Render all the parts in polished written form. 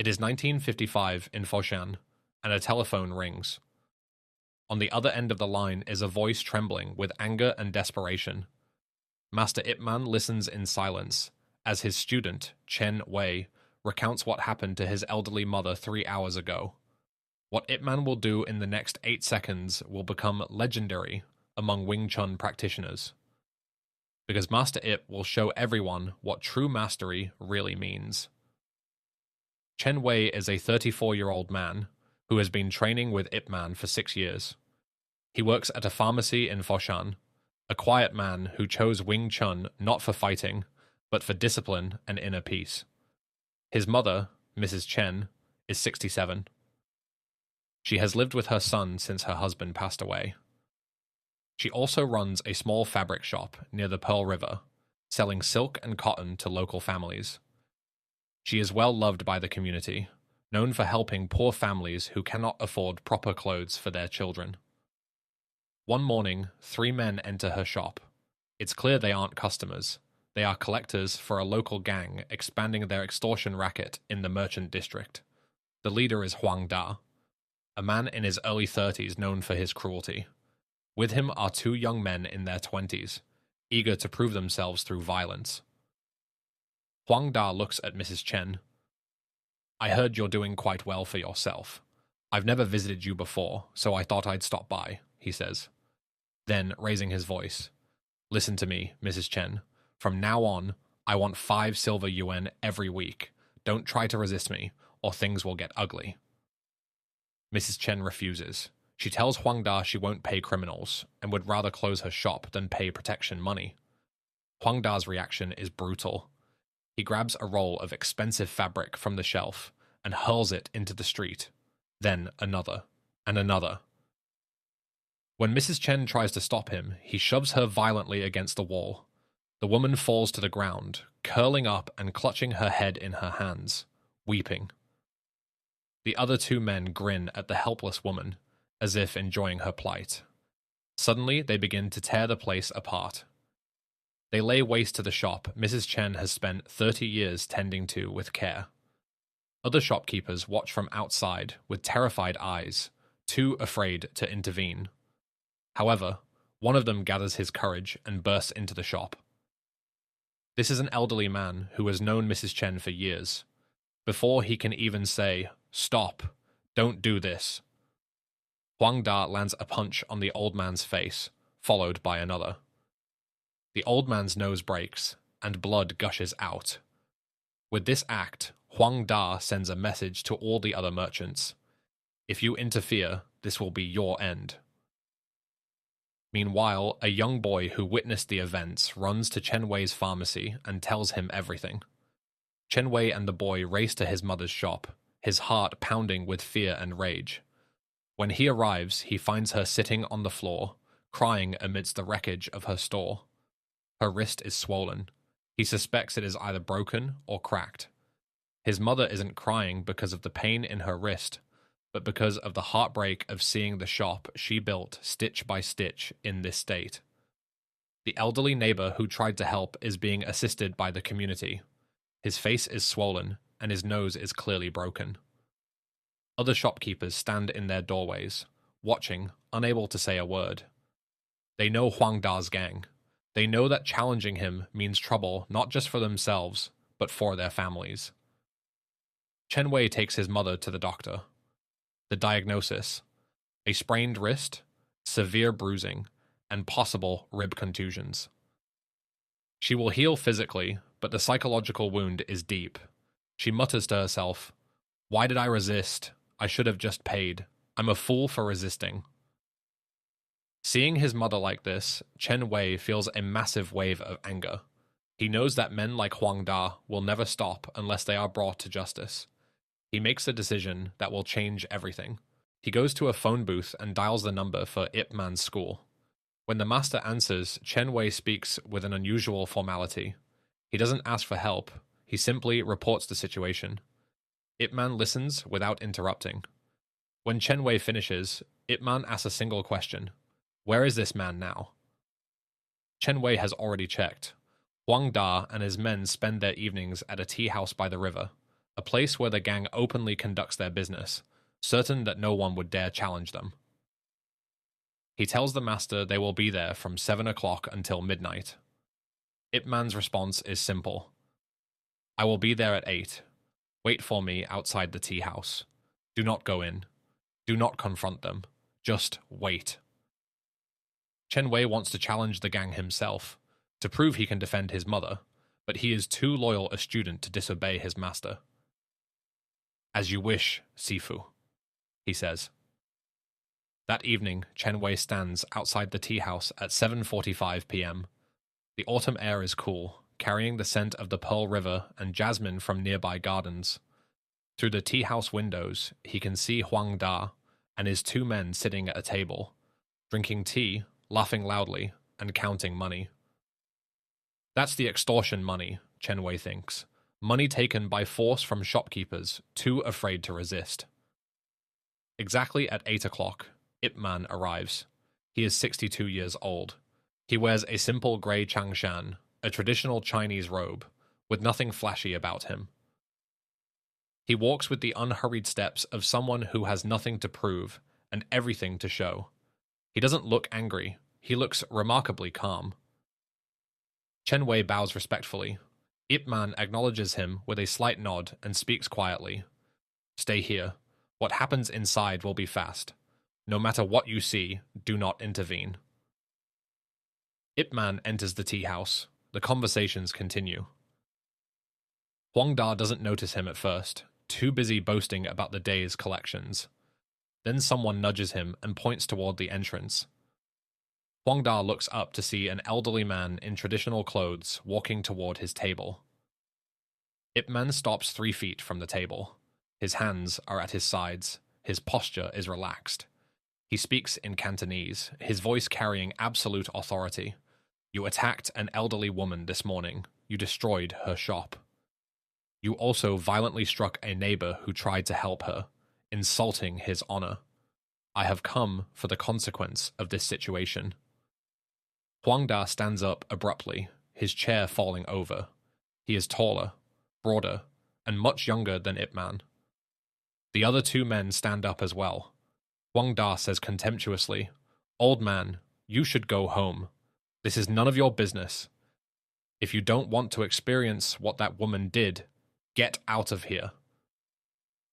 It is 1955 in Foshan, and a telephone rings. On the other end of the line is a voice trembling with anger and desperation. Master Ip Man listens in silence as his student, Chen Wei, recounts what happened to his elderly mother 3 hours ago. What Ip Man will do in the next 8 seconds will become legendary among Wing Chun practitioners. Because Master Ip will show everyone what true mastery really means. Chen Wei is a 34-year-old man who has been training with Ip Man for 6 years. He works at a pharmacy in Foshan, a quiet man who chose Wing Chun not for fighting, but for discipline and inner peace. His mother, Mrs. Chen, is 67. She has lived with her son since her husband passed away. She also runs a small fabric shop near the Pearl River, selling silk and cotton to local families. She is well loved by the community, known for helping poor families who cannot afford proper clothes for their children. One morning, 3 men enter her shop. It's clear they aren't customers. They are collectors for a local gang expanding their extortion racket in the merchant district. The leader is Huang Da, a man in his early 30s known for his cruelty. With him are 2 young men in their 20s, eager to prove themselves through violence. Huang Da looks at Mrs. Chen. "I heard you're doing quite well for yourself. I've never visited you before, so I thought I'd stop by," he says. Then, raising his voice, "Listen to me, Mrs. Chen. From now on, I want 5 silver yuan every week. Don't try to resist me, or things will get ugly." Mrs. Chen refuses. She tells Huang Da she won't pay criminals, and would rather close her shop than pay protection money. Huang Da's reaction is brutal. He grabs a roll of expensive fabric from the shelf and hurls it into the street. Then another, and another. When Mrs. Chen tries to stop him, he shoves her violently against the wall. The woman falls to the ground, curling up and clutching her head in her hands, weeping. The other 2 men grin at the helpless woman, as if enjoying her plight. Suddenly, they begin to tear the place apart. They lay waste to the shop Mrs. Chen has spent 30 years tending to with care. Other shopkeepers watch from outside with terrified eyes, too afraid to intervene. However, one of them gathers his courage and bursts into the shop. This is an elderly man who has known Mrs. Chen for years. Before he can even say, "Stop, don't do this," Huang Da lands a punch on the old man's face, followed by another. The old man's nose breaks, and blood gushes out. With this act, Huang Da sends a message to all the other merchants. If you interfere, this will be your end. Meanwhile, a young boy who witnessed the events runs to Chen Wei's pharmacy and tells him everything. Chen Wei and the boy race to his mother's shop, his heart pounding with fear and rage. When he arrives, he finds her sitting on the floor, crying amidst the wreckage of her store. Her wrist is swollen. He suspects it is either broken or cracked. His mother isn't crying because of the pain in her wrist, but because of the heartbreak of seeing the shop she built stitch by stitch in this state. The elderly neighbor who tried to help is being assisted by the community. His face is swollen, and his nose is clearly broken. Other shopkeepers stand in their doorways, watching, unable to say a word. They know Huang Da's gang. They know that challenging him means trouble not just for themselves, but for their families. Chen Wei takes his mother to the doctor. The diagnosis: a sprained wrist, severe bruising, and possible rib contusions. She will heal physically, but the psychological wound is deep. She mutters to herself, "Why did I resist? I should have just paid. I'm a fool for resisting." Seeing his mother like this, Chen Wei feels a massive wave of anger. He knows that men like Huang Da will never stop unless they are brought to justice. He makes a decision that will change everything. He goes to a phone booth and dials the number for Ip Man's school. When the master answers, Chen Wei speaks with an unusual formality. He doesn't ask for help, he simply reports the situation. Ip Man listens without interrupting. When Chen Wei finishes, Ip Man asks a single question: "Where is this man now?" Chen Wei has already checked. Huang Da and his men spend their evenings at a tea house by the river, a place where the gang openly conducts their business, certain that no one would dare challenge them. He tells the master they will be there from 7 o'clock until midnight. Ip Man's response is simple. I will be there at 8. Wait for me outside the tea house. Do not go in. Do not confront them. Just wait. Chen Wei wants to challenge the gang himself, to prove he can defend his mother, but he is too loyal a student to disobey his master. As you wish, Sifu, he says. That evening, Chen Wei stands outside the tea house at 7:45 p.m. The autumn air is cool, carrying the scent of the Pearl River and jasmine from nearby gardens. Through the tea house windows, he can see Huang Da and his 2 men sitting at a table, drinking tea, laughing loudly, and counting money. That's the extortion money, Chen Wei thinks. Money taken by force from shopkeepers, too afraid to resist. Exactly at 8 o'clock, Ip Man arrives. He is 62 years old. He wears a simple grey changshan, a traditional Chinese robe, with nothing flashy about him. He walks with the unhurried steps of someone who has nothing to prove and everything to show. He doesn't look angry. He looks remarkably calm. Chen Wei bows respectfully. Ip Man acknowledges him with a slight nod and speaks quietly. Stay here. What happens inside will be fast. No matter what you see, do not intervene. Ip Man enters the tea house. The conversations continue. Huang Da doesn't notice him at first, too busy boasting about the day's collections. Then someone nudges him and points toward the entrance. Huang Da looks up to see an elderly man in traditional clothes walking toward his table. Ip Man stops 3 feet from the table. His hands are at his sides. His posture is relaxed. He speaks in Cantonese, his voice carrying absolute authority. You attacked an elderly woman this morning. You destroyed her shop. You also violently struck a neighbor who tried to help her, insulting his honor. I have come for the consequence of this situation. Huang Da stands up abruptly, his chair falling over. He is taller, broader, and much younger than Ip Man. The other 2 men stand up as well. Huang Da says contemptuously, Old man, you should go home. This is none of your business. If you don't want to experience what that woman did, get out of here.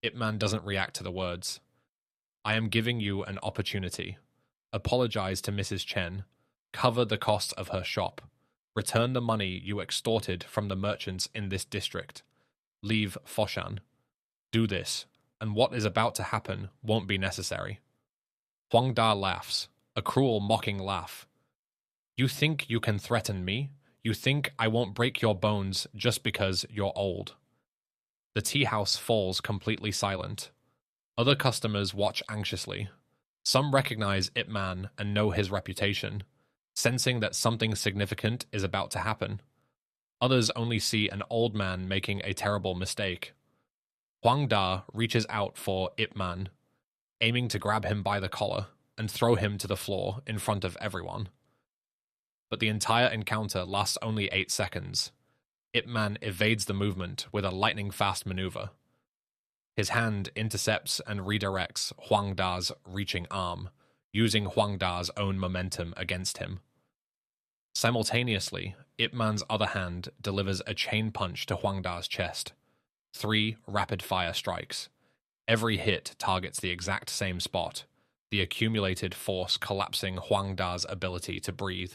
Ip Man doesn't react to the words. I am giving you an opportunity. Apologize to Mrs. Chen. Cover the cost of her shop. Return the money you extorted from the merchants in this district. Leave Foshan. Do this, and what is about to happen won't be necessary. Huang Da laughs, a cruel, mocking laugh. You think you can threaten me? You think I won't break your bones just because you're old? The tea house falls completely silent. Other customers watch anxiously. Some recognize Ip Man and know his reputation, sensing that something significant is about to happen. Others only see an old man making a terrible mistake. Huang Da reaches out for Ip Man, aiming to grab him by the collar and throw him to the floor in front of everyone. But the entire encounter lasts only 8 seconds. Ip Man evades the movement with a lightning-fast maneuver. His hand intercepts and redirects Huang Da's reaching arm, using Huang Da's own momentum against him. Simultaneously, Ip Man's other hand delivers a chain punch to Huang Da's chest. 3 rapid-fire strikes. Every hit targets the exact same spot, the accumulated force collapsing Huang Da's ability to breathe.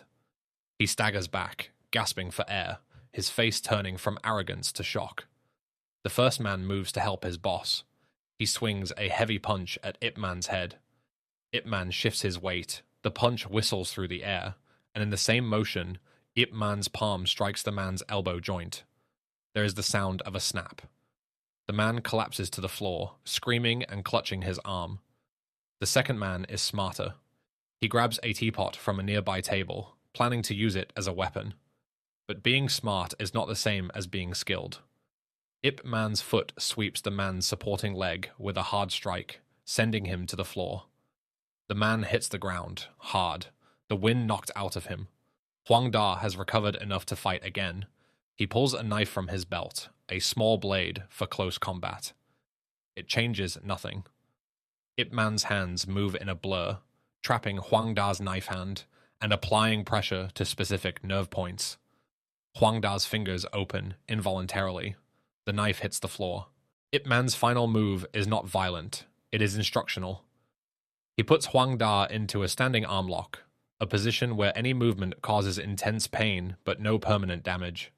He staggers back, gasping for air, his face turning from arrogance to shock. The first man moves to help his boss. He swings a heavy punch at Ip Man's head. Ip Man shifts his weight, the punch whistles through the air, and in the same motion, Ip Man's palm strikes the man's elbow joint. There is the sound of a snap. The man collapses to the floor, screaming and clutching his arm. The second man is smarter. He grabs a teapot from a nearby table, planning to use it as a weapon. But being smart is not the same as being skilled. Ip Man's foot sweeps the man's supporting leg with a hard strike, sending him to the floor. The man hits the ground, hard, the wind knocked out of him. Huang Da has recovered enough to fight again. He pulls a knife from his belt, a small blade for close combat. It changes nothing. Ip Man's hands move in a blur, trapping Huang Da's knife hand and applying pressure to specific nerve points. Huang Da's fingers open involuntarily. The knife hits the floor. Ip Man's final move is not violent, it is instructional. He puts Huang Da into a standing arm lock, a position where any movement causes intense pain but no permanent damage.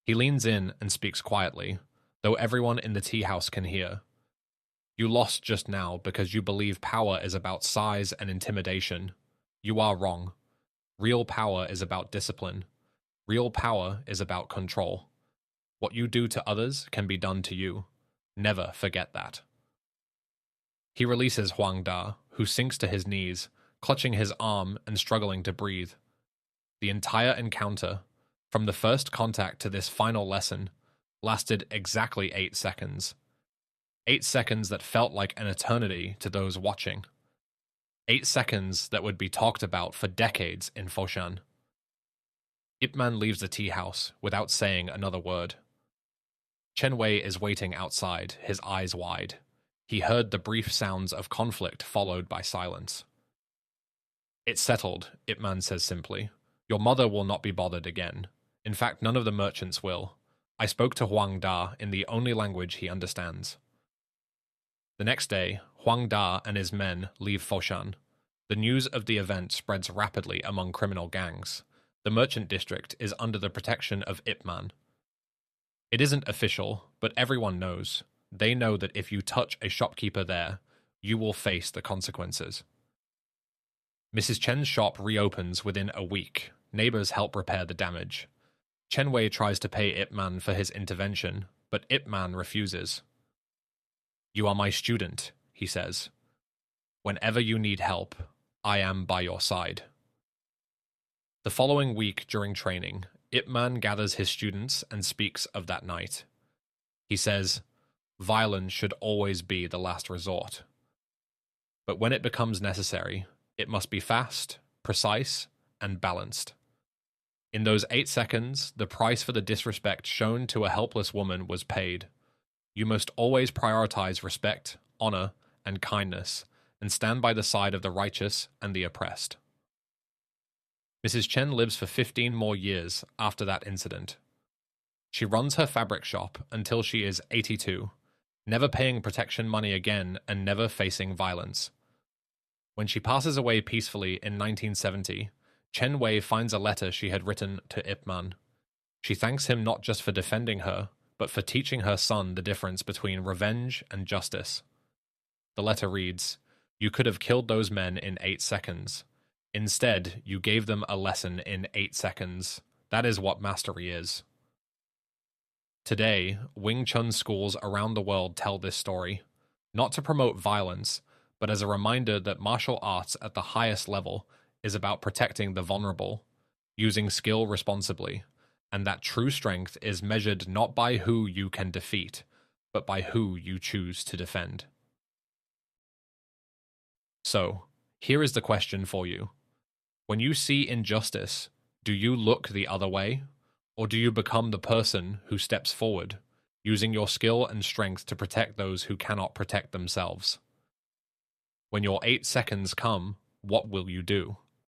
He leans in and speaks quietly, though everyone in the tea house can hear. You lost just now because you believe power is about size and intimidation. You are wrong. Real power is about discipline. Real power is about control. What you do to others can be done to you. Never forget that. He releases Huang Da, who sinks to his knees, clutching his arm and struggling to breathe. The entire encounter, from the first contact to this final lesson, lasted exactly 8 seconds. 8 seconds that felt like an eternity to those watching. 8 seconds that would be talked about for decades in Foshan. Yip Man leaves the tea house without saying another word. Chen Wei is waiting outside, his eyes wide. He heard the brief sounds of conflict followed by silence. It's settled, Ip Man says simply. Your mother will not be bothered again. In fact, none of the merchants will. I spoke to Huang Da in the only language he understands. The next day, Huang Da and his men leave Foshan. The news of the event spreads rapidly among criminal gangs. The merchant district is under the protection of Ip Man. It isn't official, but everyone knows. They know that if you touch a shopkeeper there, you will face the consequences. Mrs. Chen's shop reopens within a week. Neighbors help repair the damage. Chen Wei tries to pay Ip Man for his intervention, but Ip Man refuses. You are my student, he says. Whenever you need help, I am by your side. The following week during training, Ip Man gathers his students and speaks of that night. He says, violence should always be the last resort. But when it becomes necessary, it must be fast, precise, and balanced. In those 8 seconds, the price for the disrespect shown to a helpless woman was paid. You must always prioritize respect, honor, and kindness, and stand by the side of the righteous and the oppressed. Mrs. Chen lives for 15 more years after that incident. She runs her fabric shop until she is 82, never paying protection money again and never facing violence. When she passes away peacefully in 1970, Chen Wei finds a letter she had written to Ip Man. She thanks him not just for defending her, but for teaching her son the difference between revenge and justice. The letter reads, "You could have killed those men in 8 seconds. Instead, you gave them a lesson in 8 seconds. That is what mastery is." Today, Wing Chun schools around the world tell this story, not to promote violence, but as a reminder that martial arts at the highest level is about protecting the vulnerable, using skill responsibly, and that true strength is measured not by who you can defeat, but by who you choose to defend. So, here is the question for you. When you see injustice, do you look the other way? Or do you become the person who steps forward, using your skill and strength to protect those who cannot protect themselves? When your 8 seconds come, what will you do?